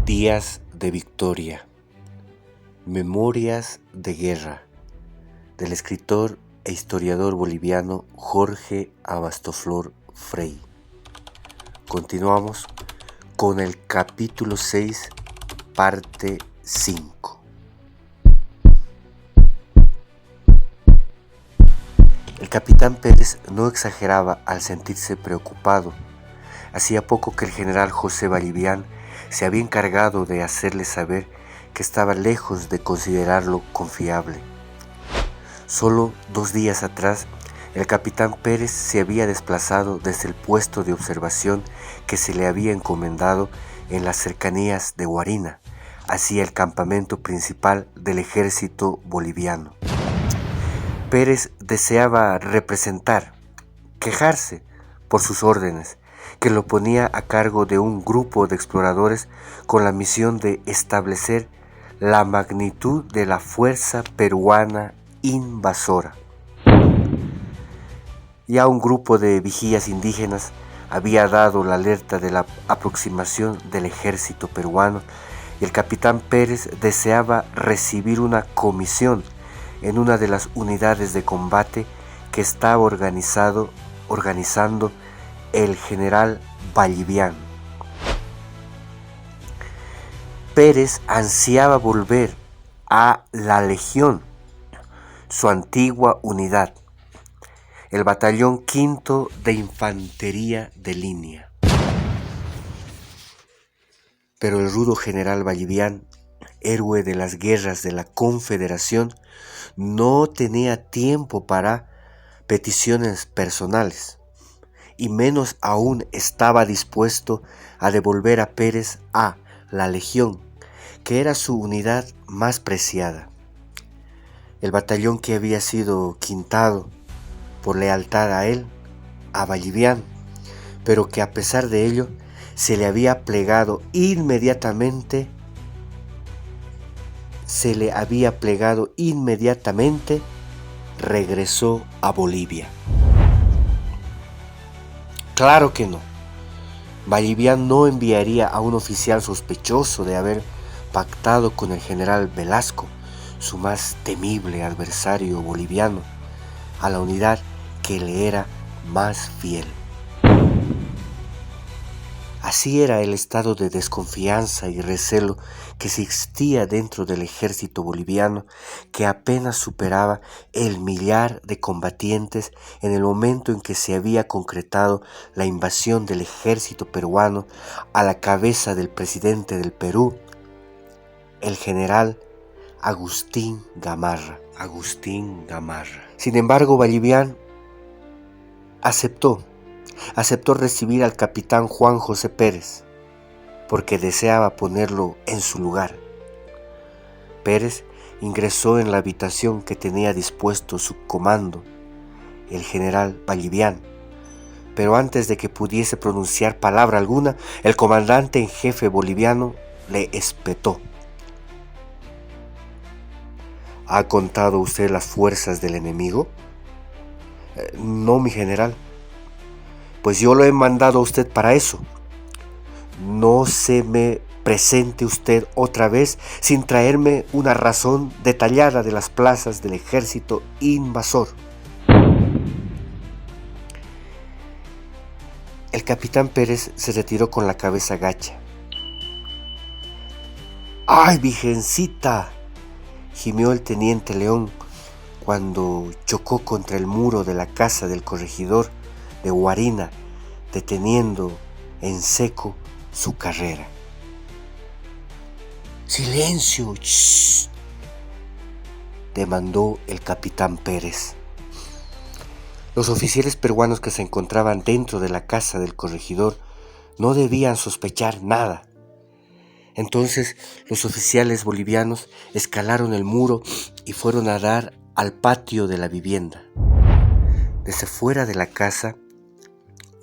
Días de Victoria. Memorias de guerra, del escritor e historiador boliviano Jorge Abastoflor Frei. Continuamos con el capítulo 6, parte 5. El capitán Pérez no exageraba al sentirse preocupado. Hacía poco que el general José Ballivián se había encargado de hacerle saber que estaba lejos de considerarlo confiable. Solo 2 días atrás, el capitán Pérez se había desplazado desde el puesto de observación que se le había encomendado en las cercanías de Huarina hacia el campamento principal del ejército boliviano. Pérez deseaba quejarse por sus órdenes, que lo ponía a cargo de un grupo de exploradores con la misión de establecer la magnitud de la fuerza peruana invasora. Ya un grupo de vigías indígenas había dado la alerta de la aproximación del ejército peruano y el capitán Pérez deseaba recibir una comisión en una de las unidades de combate que estaba organizando el general Ballivián. Pérez ansiaba volver a la Legión, su antigua unidad, el batallón quinto de infantería de línea. Pero el rudo general Ballivián, héroe de las guerras de la Confederación, no tenía tiempo para peticiones personales, y menos aún estaba dispuesto a devolver a Pérez a la Legión, que era su unidad más preciada. El batallón que había sido quintado por lealtad a él, a Ballivián, pero que a pesar de ello se le había plegado inmediatamente, regresó a Bolivia. Claro que no. Ballivián no enviaría a un oficial sospechoso de haber pactado con el general Velasco, su más temible adversario boliviano, a la unidad que le era más fiel. Así era el estado de desconfianza y recelo que existía dentro del ejército boliviano, que apenas superaba el 1.000.000 de combatientes en el momento en que se había concretado la invasión del ejército peruano a la cabeza del presidente del Perú, el general Agustín Gamarra. Sin embargo, Ballivián aceptó recibir al capitán Juan José Pérez, porque deseaba ponerlo en su lugar. Pérez ingresó en la habitación que tenía dispuesto su comando, el general Ballivián, pero antes de que pudiese pronunciar palabra alguna, el comandante en jefe boliviano le espetó. ¿Ha contado usted las fuerzas del enemigo? No, mi general. Pues yo lo he mandado a usted para eso. No se me presente usted otra vez sin traerme una razón detallada de las plazas del ejército invasor. El capitán Pérez se retiró con la cabeza gacha. ¡Ay, virgencita!, gimió el teniente León cuando chocó contra el muro de la casa del corregidor de Huarina, deteniendo en seco su carrera. ¡Silencio! ¡Shh!, demandó el capitán Pérez. Los oficiales peruanos que se encontraban dentro de la casa del corregidor no debían sospechar nada. Entonces los oficiales bolivianos escalaron el muro y fueron a dar al patio de la vivienda. Desde fuera de la casa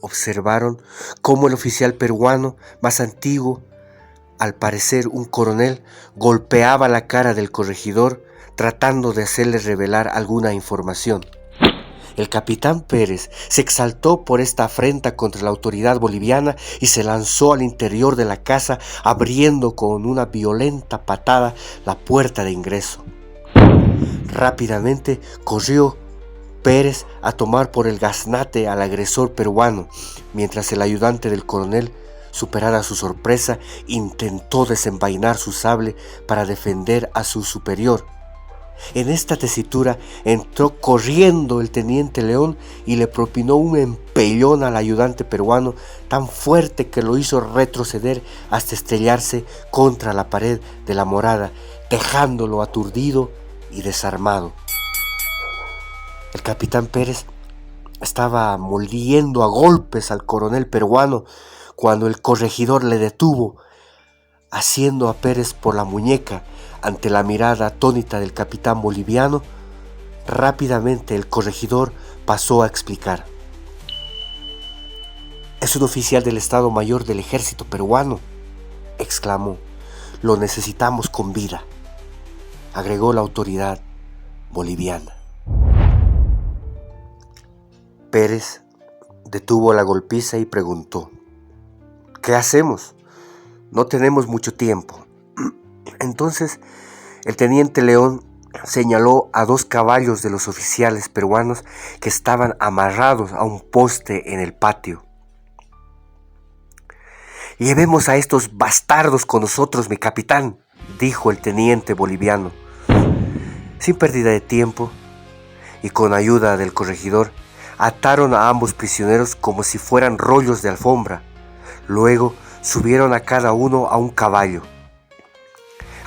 observaron cómo el oficial peruano más antiguo, al parecer un coronel, golpeaba la cara del corregidor tratando de hacerle revelar alguna información. El capitán Pérez se exaltó por esta afrenta contra la autoridad boliviana y se lanzó al interior de la casa, abriendo con una violenta patada la puerta de ingreso. Rápidamente corrió Pérez a tomar por el gaznate al agresor peruano, mientras el ayudante del coronel, superada su sorpresa, intentó desenvainar su sable para defender a su superior. En esta tesitura entró corriendo el teniente León y le propinó un empellón al ayudante peruano tan fuerte que lo hizo retroceder hasta estrellarse contra la pared de la morada, dejándolo aturdido y desarmado. El capitán Pérez estaba moliendo a golpes al coronel peruano cuando el corregidor le detuvo, haciendo a Pérez por la muñeca. Ante la mirada atónita del capitán boliviano, rápidamente el corregidor pasó a explicar. «Es un oficial del Estado Mayor del Ejército peruano», exclamó. «Lo necesitamos con vida», agregó la autoridad boliviana. Pérez detuvo la golpiza y preguntó: «¿Qué hacemos? No tenemos mucho tiempo». Entonces el teniente León señaló a 2 caballos de los oficiales peruanos que estaban amarrados a un poste en el patio. «Llevemos a estos bastardos con nosotros, mi capitán», dijo el teniente boliviano. Sin pérdida de tiempo y con ayuda del corregidor, ataron a ambos prisioneros como si fueran rollos de alfombra. Luego subieron a cada uno a un caballo.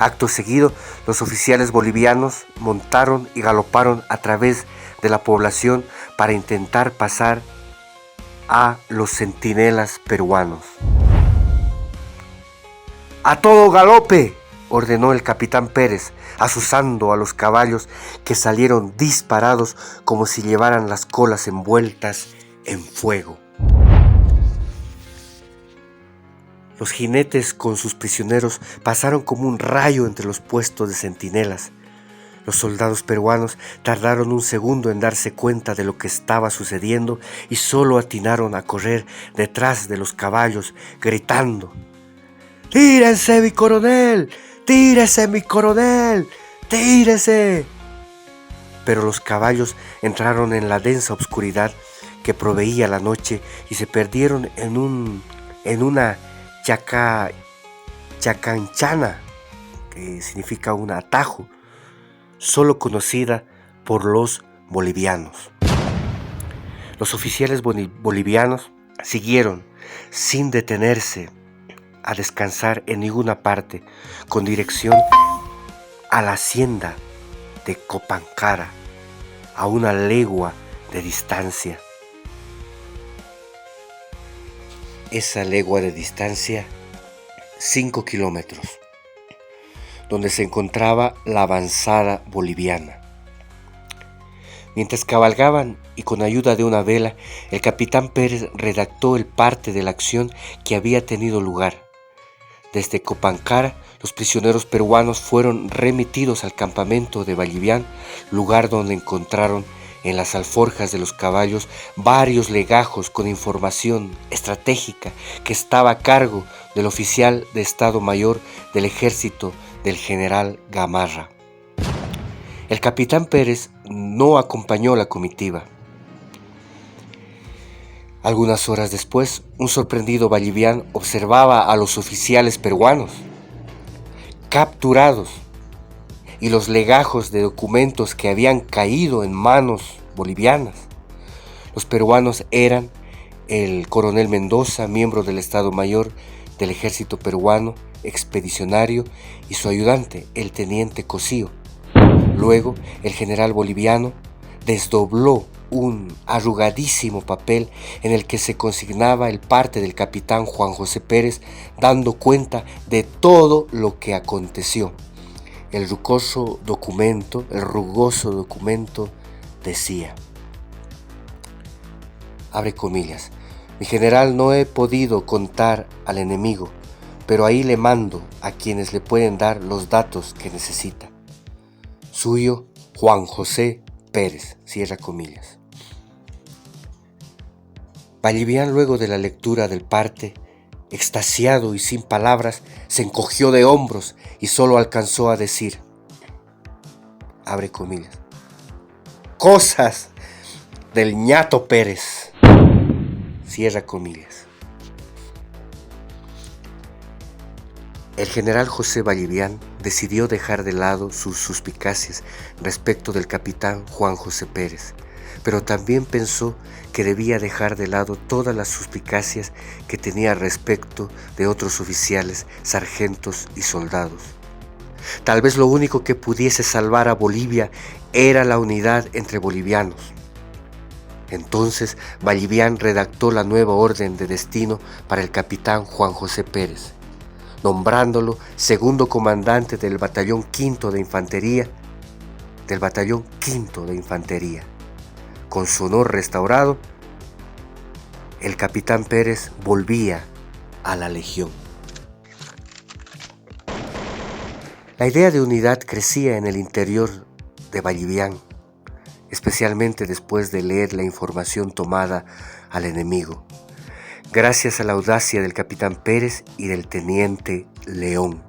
Acto seguido, los oficiales bolivianos montaron y galoparon a través de la población para intentar pasar a los centinelas peruanos. «¡A todo galope!», ordenó el capitán Pérez, azuzando a los caballos, que salieron disparados como si llevaran las colas envueltas en fuego. Los jinetes con sus prisioneros pasaron como un rayo entre los puestos de centinelas. Los soldados peruanos tardaron un segundo en darse cuenta de lo que estaba sucediendo y solo atinaron a correr detrás de los caballos, gritando: «¡Tírense, mi coronel! ¡Tírese, mi coronel! ¡Tírese!». Pero los caballos entraron en la densa oscuridad que proveía la noche y se perdieron en una chacanchana, que significa un atajo, solo conocida por los bolivianos. Los oficiales bolivianos siguieron sin detenerse a descansar en ninguna parte, con dirección a la hacienda de Copancara, a 1 legua de distancia. Esa legua de distancia, 5 kilómetros, donde se encontraba la avanzada boliviana. Mientras cabalgaban y con ayuda de una vela, el capitán Pérez redactó el parte de la acción que había tenido lugar. Desde Copancara, los prisioneros peruanos fueron remitidos al campamento de Vallivián, lugar donde encontraron en las alforjas de los caballos varios legajos con información estratégica que estaba a cargo del oficial de Estado Mayor del Ejército del general Gamarra. El capitán Pérez no acompañó la comitiva. Algunas horas después, un sorprendido Vallivián observaba a los oficiales peruanos capturados y los legajos de documentos que habían caído en manos bolivianas. Los peruanos eran el coronel Mendoza, miembro del Estado Mayor del Ejército peruano, expedicionario, y su ayudante, el teniente Cosío. Luego, el general boliviano desdobló un arrugadísimo papel en el que se consignaba el parte del capitán Juan José Pérez, dando cuenta de todo lo que aconteció. El rugoso documento decía, abre comillas: «Mi general, no he podido contar al enemigo, pero ahí le mando a quienes le pueden dar los datos que necesita. Suyo, Juan José Pérez», cierra comillas. Vallivian, luego de la lectura del parte, extasiado y sin palabras, se encogió de hombros y solo alcanzó a decir, abre comillas, cosas del ñato Pérez, cierra comillas. El general José Vallivian decidió dejar de lado sus suspicacias respecto del capitán Juan José Pérez, pero también pensó que debía dejar de lado todas las suspicacias que tenía respecto de otros oficiales, sargentos y soldados. Tal vez lo único que pudiese salvar a Bolivia era la unidad entre bolivianos. Entonces Vallivian redactó la nueva orden de destino para el capitán Juan José Pérez, nombrándolo segundo comandante del batallón quinto de infantería, Con su honor restaurado, el capitán Pérez volvía a la Legión. La idea de unidad crecía en el interior de Vallivian, especialmente después de leer la información tomada al enemigo, gracias a la audacia del capitán Pérez y del teniente León.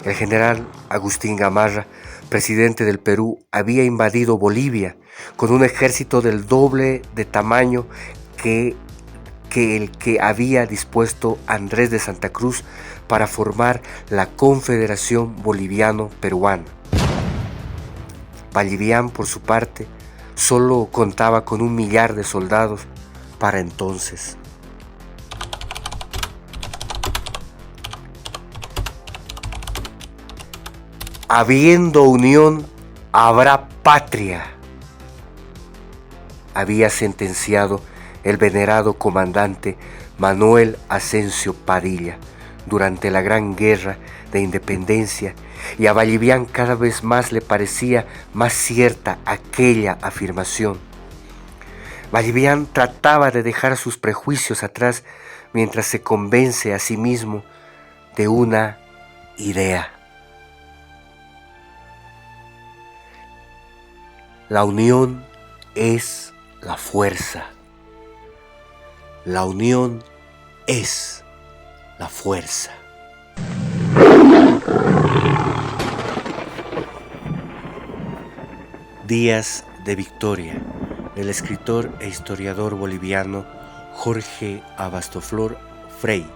El general Agustín Gamarra, presidente del Perú, había invadido Bolivia con un ejército del doble de tamaño que el que había dispuesto Andrés de Santa Cruz para formar la Confederación Boliviano-Peruana. Vallivian, por su parte, solo contaba con 1.000.000 de soldados para entonces. Habiendo unión, habrá patria, había sentenciado el venerado comandante Manuel Asensio Padilla durante la Gran Guerra de Independencia, y a Vallivian cada vez más le parecía más cierta aquella afirmación. Vallivian trataba de dejar sus prejuicios atrás mientras se convence a sí mismo de una idea. La unión es la fuerza. La unión es la fuerza. Días de Victoria, del escritor e historiador boliviano Jorge Abastoflor Frei.